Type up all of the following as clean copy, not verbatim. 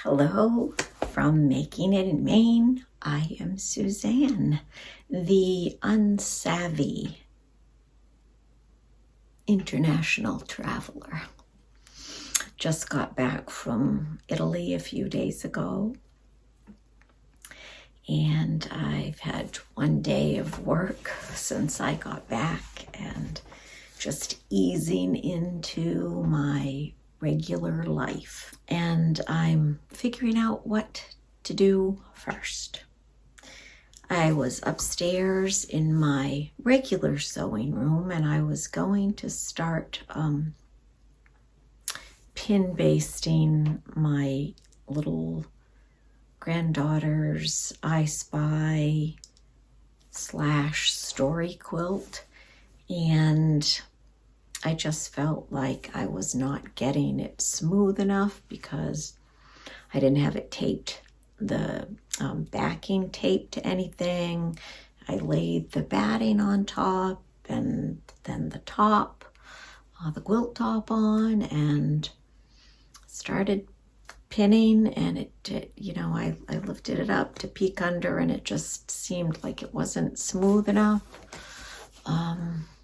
Hello from Making It in Maine. I am Suzanne, the unsavvy international traveler. Just got back from Italy a few days ago, and I've had one day of work since I got back and just easing into my regular life. And I'm figuring out what to do first. I was upstairs in my regular sewing room, and I was going to start pin basting my little granddaughter's I Spy / story quilt, and I just felt like I was not getting it smooth enough because I didn't have it taped, the backing taped to anything. I laid the batting on top and then the top, the quilt top on, and started pinning, and I lifted it up to peek under, and it just seemed like it wasn't smooth enough.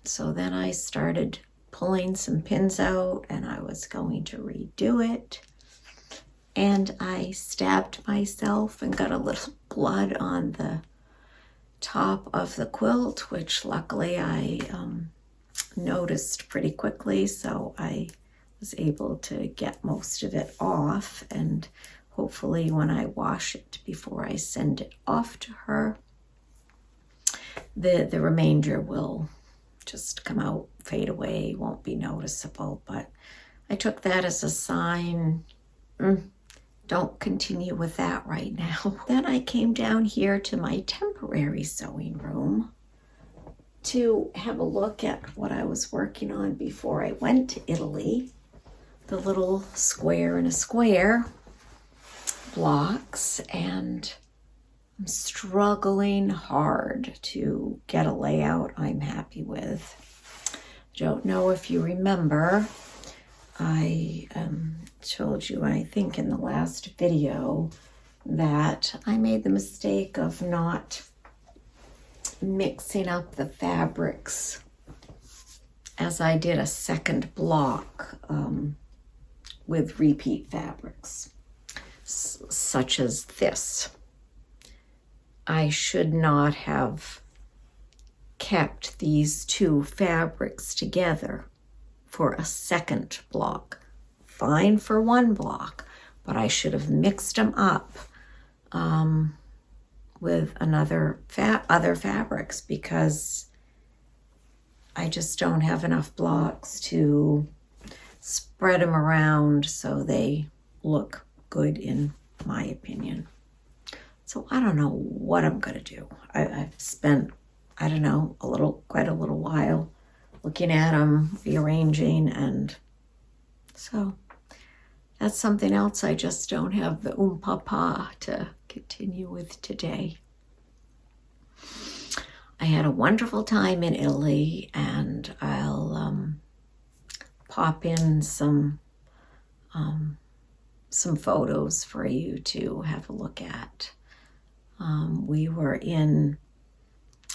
So then I started pulling some pins out, and I was going to redo it, and I stabbed myself and got a little blood on the top of the quilt, which luckily I noticed pretty quickly, so I was able to get most of it off, and hopefully when I wash it before I send it off to her, the remainder will just come out, fade away, won't be noticeable. But I took that as a sign, don't continue with that right now. Then I came down here to my temporary sewing room to have a look at what I was working on before I went to Italy. The little square in a square blocks, and I'm struggling hard to get a layout I'm happy with. Don't know if you remember, I told you, I think in the last video, that I made the mistake of not mixing up the fabrics as I did a second block with repeat fabrics, such as this. I should not have kept these two fabrics together for a second block. Fine for one block, but I should have mixed them up with other fabrics, because I just don't have enough blocks to spread them around so they look good, in my opinion. So I don't know what I'm going to do. I've spent, quite a little while looking at them, rearranging, and so that's something else I just don't have the papa to continue with today. I had a wonderful time in Italy, and I'll pop in some photos for you to have a look at. We were in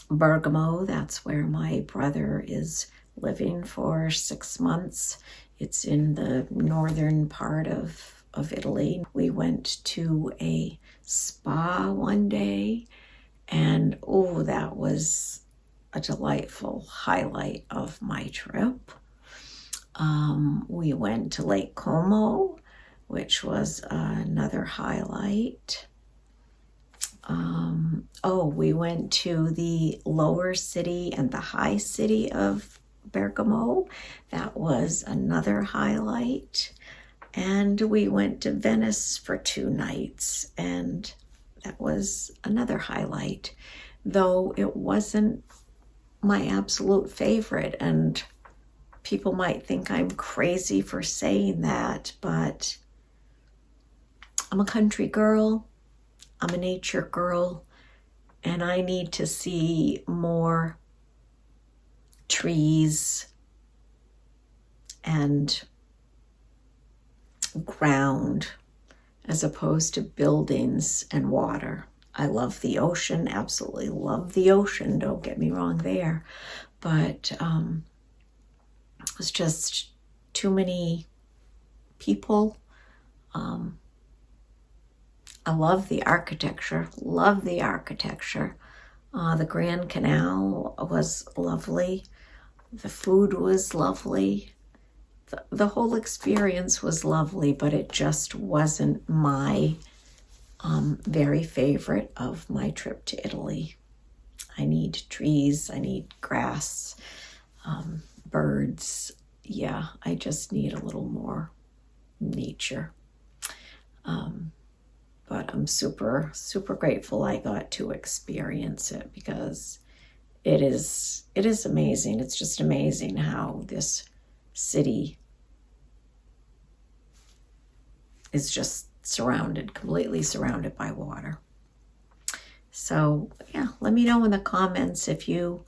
Bergamo. That's where my brother is living for 6 months. It's in the northern part of Italy. We went to a spa one day, and that was a delightful highlight of my trip. We went to Lake Como, which was another highlight. We went to the lower city and the high city of Bergamo. That was another highlight. And we went to Venice for 2 nights, and that was another highlight, though it wasn't my absolute favorite. And people might think I'm crazy for saying that, but I'm a country girl, I'm a nature girl, and I need to see more trees and ground as opposed to buildings and water. I love the ocean, absolutely love the ocean, don't get me wrong there, but it was just too many people. I love the architecture, the Grand Canal was lovely. The food was lovely. The whole experience was lovely, but it just wasn't my very favorite of my trip to Italy. I need trees, I need grass, birds. Yeah, I just need a little more nature. But I'm super, super grateful I got to experience it, because it is amazing. It's just amazing how this city is just completely surrounded by water. So yeah, let me know in the comments if you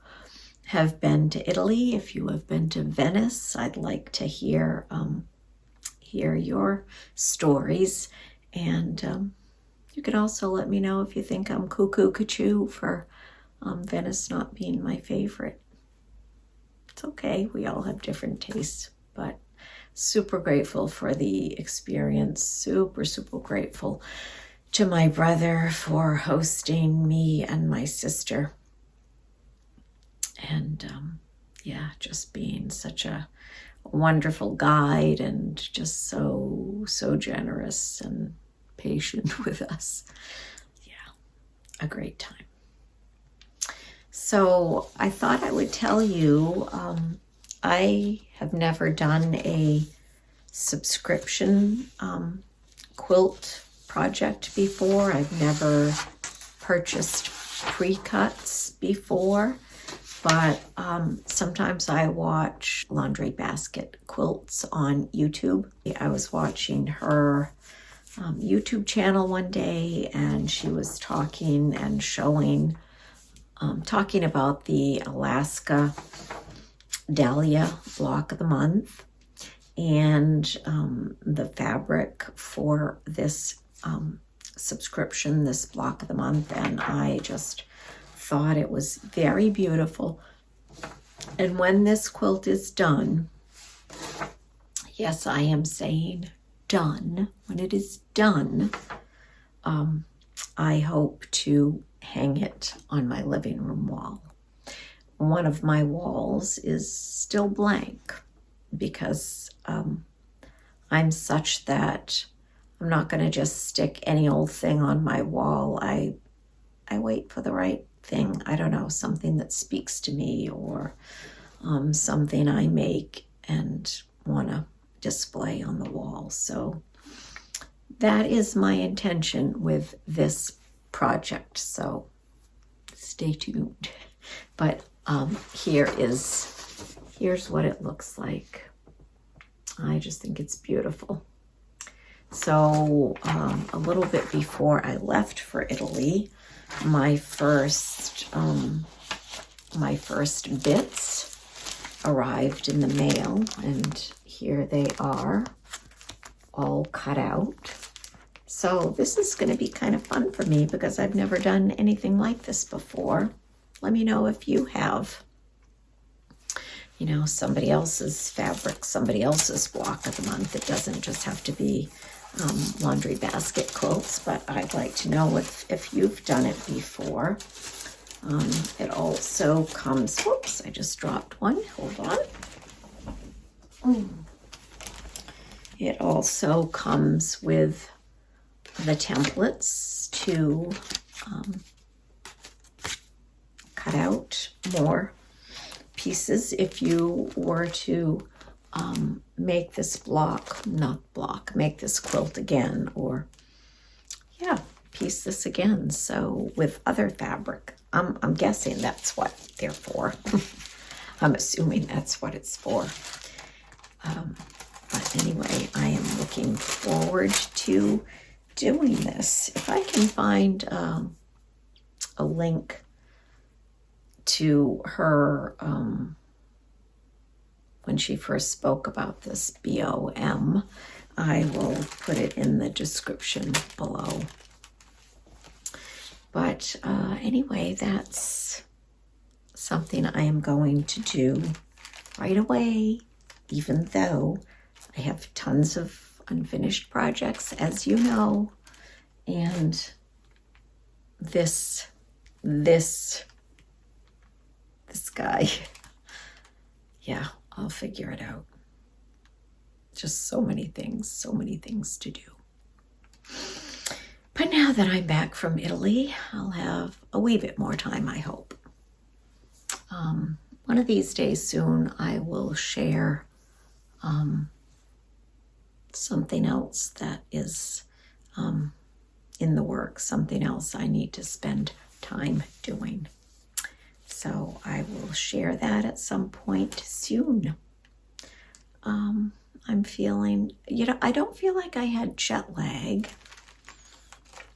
have been to Italy, if you have been to Venice. I'd like to hear your stories, and you can also let me know if you think I'm cuckoo for Venice not being my favorite. It's okay, we all have different tastes, but super grateful for the experience. Super, super grateful to my brother for hosting me and my sister. And yeah, just being such a wonderful guide and just so generous and patient with us. Yeah, a great time. So I thought I would tell you, I have never done a subscription quilt project before. I've never purchased pre-cuts before, but sometimes I watch Laundry Basket Quilts on YouTube. I was watching her YouTube channel one day, and she was talking and showing, talking about the Alaska Dahlia block of the month, and the fabric for this subscription, this block of the month, and I just thought it was very beautiful. And when this quilt is done, yes, I am saying done, when it is done, I hope to hang it on my living room wall. One of my walls is still blank because I'm such that I'm not going to just stick any old thing on my wall. I wait for the right thing. I don't know, something that speaks to me, or something I make and want to display on the wall. So that is my intention with this project. So stay tuned. But here's what it looks like. I just think it's beautiful. So a little bit before I left for Italy, my first bits arrived in the mail, and here they are, all cut out. So this is going to be kind of fun for me because I've never done anything like this before. Let me know if you have, you know, somebody else's fabric, somebody else's block of the month. It doesn't just have to be Laundry Basket Quilts, but I'd like to know if you've done it before. It also comes, whoops, I just dropped one, hold on. It also comes with the templates to cut out more pieces if you were to make this make this quilt again, or yeah, piece this again. So with other fabric, I'm guessing that's what they're for. I'm assuming that's what it's for. But anyway, I am looking forward to doing this. If I can find a link to her when she first spoke about this BOM, I will put it in the description below. But anyway, that's something I am going to do right away, even though I have tons of unfinished projects, as you know, and this guy, yeah, I'll figure it out. Just so many things to do. But now that I'm back from Italy, I'll have a wee bit more time, I hope. One of these days soon, I will share something else that is in the works, something else I need to spend time doing. So I will share that at some point soon. I'm feeling, I don't feel like I had jet lag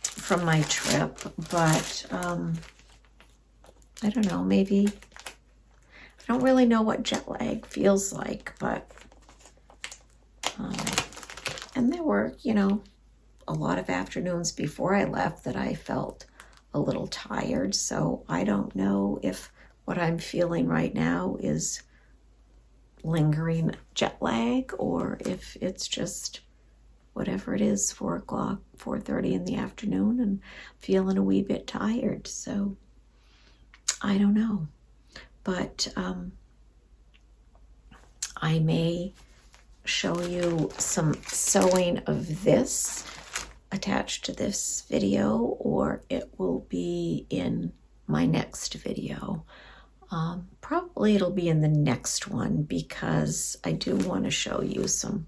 from my trip, but I don't know, maybe, I don't really know what jet lag feels like, but, and there were, a lot of afternoons before I left that I felt a little tired, so I don't know if what I'm feeling right now is lingering jet lag, or if it's just whatever it is, 4 o'clock, 4:30 in the afternoon, and feeling a wee bit tired. So I don't know, but I may show you some sewing of this attached to this video, or it will be in my next video. Probably it'll be in the next one, because I do want to show you some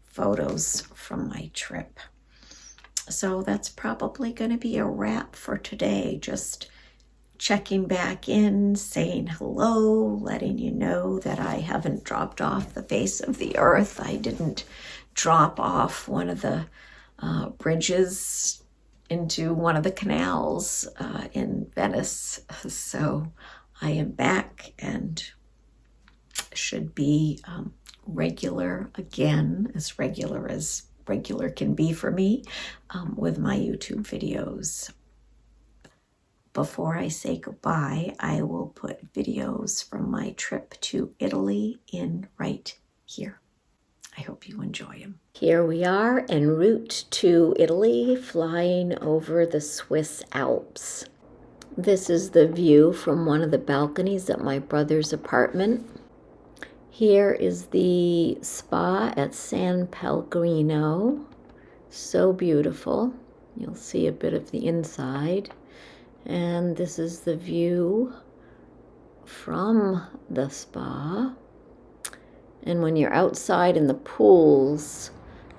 photos from my trip. So that's probably going to be a wrap for today. Just checking back in, saying hello, letting you know that I haven't dropped off the face of the earth. I didn't drop off one of the bridges into one of the canals in Venice. So I am back and should be regular again, as regular can be for me, with my YouTube videos. Before I say goodbye, I will put videos from my trip to Italy in right here. I hope you enjoy them. Here we are en route to Italy, flying over the Swiss Alps. This is the view from one of the balconies at my brother's apartment. Here is the spa at San Pellegrino. So beautiful. You'll see a bit of the inside. And this is the view from the spa. And when you're outside in the pools,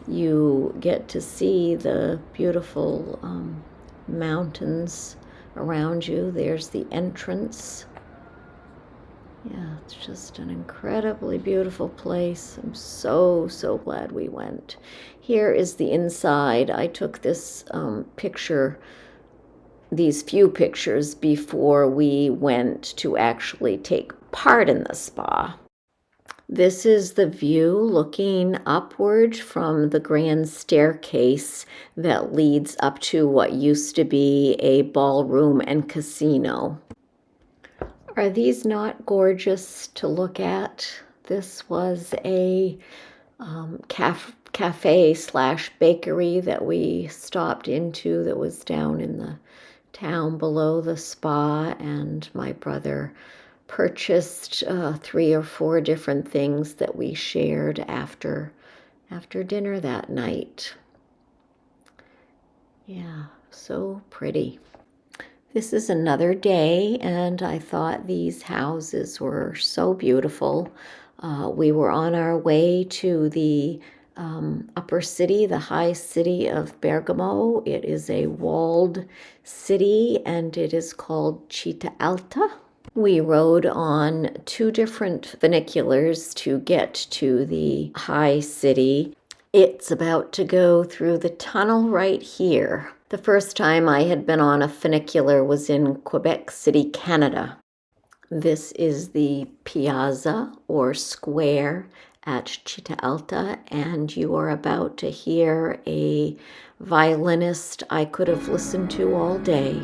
you get to see the beautiful mountains around you. There's the entrance. Yeah, it's just an incredibly beautiful place. I'm so glad we went. Here is the inside. I took this these few pictures before we went to actually take part in the spa. This is the view looking upward from the grand staircase that leads up to what used to be a ballroom and casino. Are these not gorgeous to look at? This was a cafe/bakery that we stopped into that was down in the town below the spa, and my brother purchased 3 or 4 different things that we shared after dinner that night. Yeah, so pretty. This is another day, and I thought these houses were so beautiful. We were on our way to the upper city, the high city of Bergamo. It is a walled city, and it is called Città Alta. We rode on 2 different funiculars to get to the high city. It's about to go through the tunnel right here. The first time I had been on a funicular was in Quebec City, Canada. This is the piazza or square at Città Alta, and you are about to hear a violinist I could have listened to all day.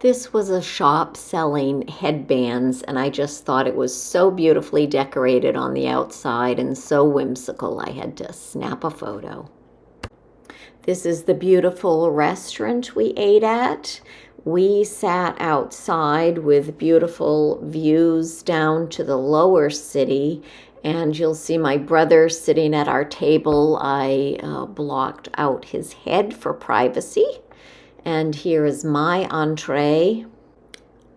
This was a shop selling headbands, and I just thought it was so beautifully decorated on the outside and so whimsical I had to snap a photo. This is the beautiful restaurant we ate at. We sat outside with beautiful views down to the lower city, and you'll see my brother sitting at our table. I blocked out his head for privacy. And here is my entree.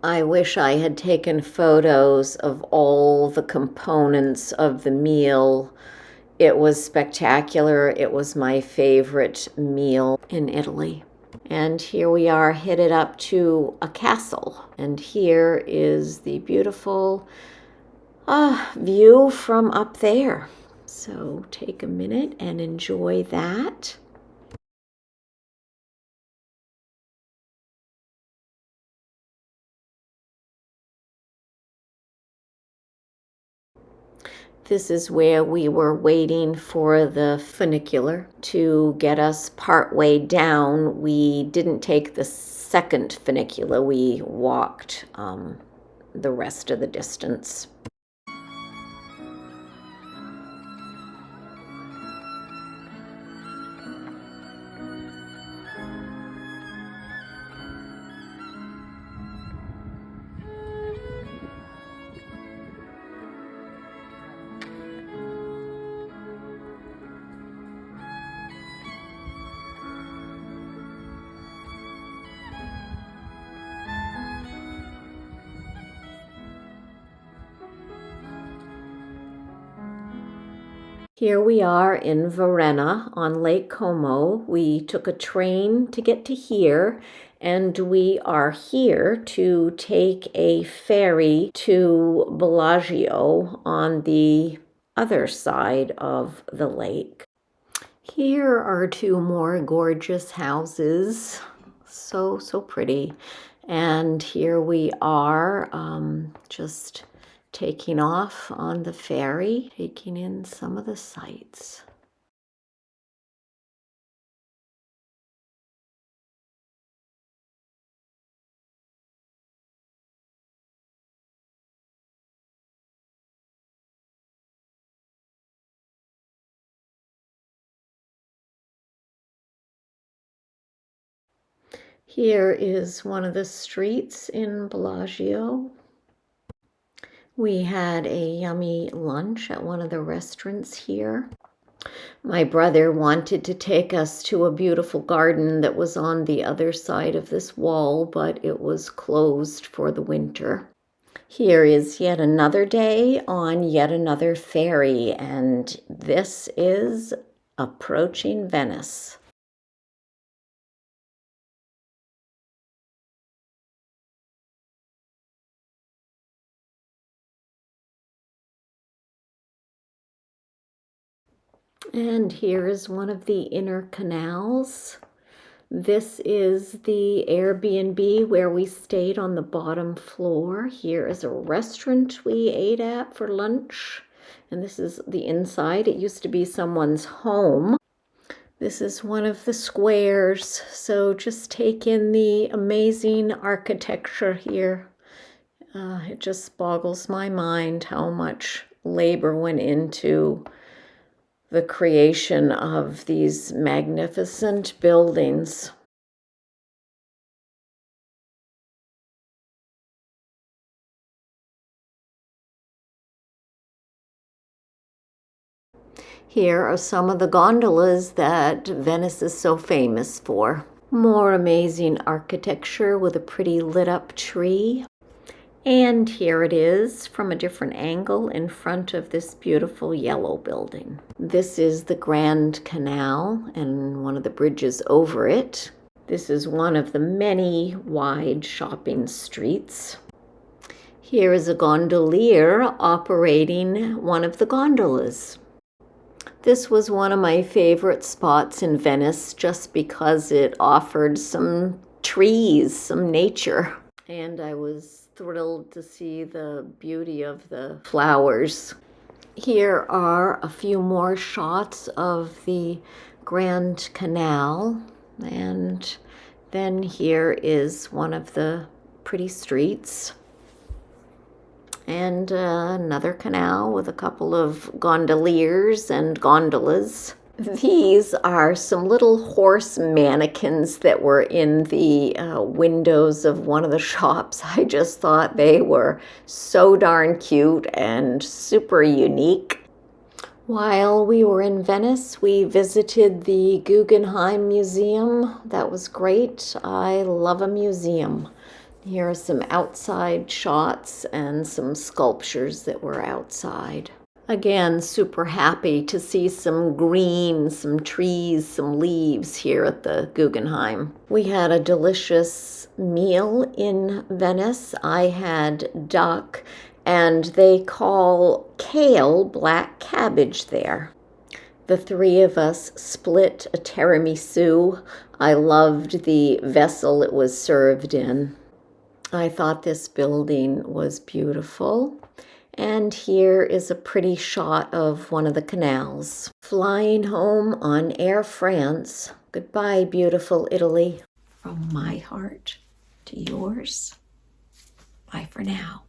I wish I had taken photos of all the components of the meal. It was spectacular. It was my favorite meal in Italy. And here we are headed up to a castle. And here is the beautiful view from up there. So take a minute and enjoy that. This is where we were waiting for the funicular to get us partway down. We didn't take the second funicular. We walked the rest of the distance. Here we are in Varenna on Lake Como. We took a train to get to here, and we are here to take a ferry to Bellagio on the other side of the lake. Here are two more gorgeous houses. So pretty. And here we are just taking off on the ferry, taking in some of the sights. Here is one of the streets in Bellagio. We had a yummy lunch at one of the restaurants here. My brother wanted to take us to a beautiful garden that was on the other side of this wall, but it was closed for the winter. Here is yet another day on yet another ferry, and this is approaching Venice. And here is one of the inner canals. This is the Airbnb where we stayed on the bottom floor. Here is a restaurant we ate at for lunch. And this is the inside. It used to be someone's home. This is one of the squares. So just take in the amazing architecture here. It just boggles my mind how much labor went into the creation of these magnificent buildings. Here are some of the gondolas that Venice is so famous for. More amazing architecture with a pretty lit up tree. And here it is from a different angle in front of this beautiful yellow building. This is the Grand Canal and one of the bridges over it. This is one of the many wide shopping streets. Here is a gondolier operating one of the gondolas. This was one of my favorite spots in Venice just because it offered some trees, some nature. And I was thrilled to see the beauty of the flowers. Here are a few more shots of the Grand Canal. And then here is one of the pretty streets. And another canal with a couple of gondoliers and gondolas. These are some little horse mannequins that were in the windows of one of the shops. I just thought they were so darn cute and super unique. While we were in Venice, we visited the Guggenheim Museum. That was great. I love a museum. Here are some outside shots and some sculptures that were outside. Again, super happy to see some green, some trees, some leaves here at the Guggenheim. We had a delicious meal in Venice. I had duck, and they call kale black cabbage there. The three of us split a tiramisu. I loved the vessel it was served in. I thought this building was beautiful. And here is a pretty shot of one of the canals. Flying home on Air France. Goodbye, beautiful Italy. From my heart to yours. Bye for now.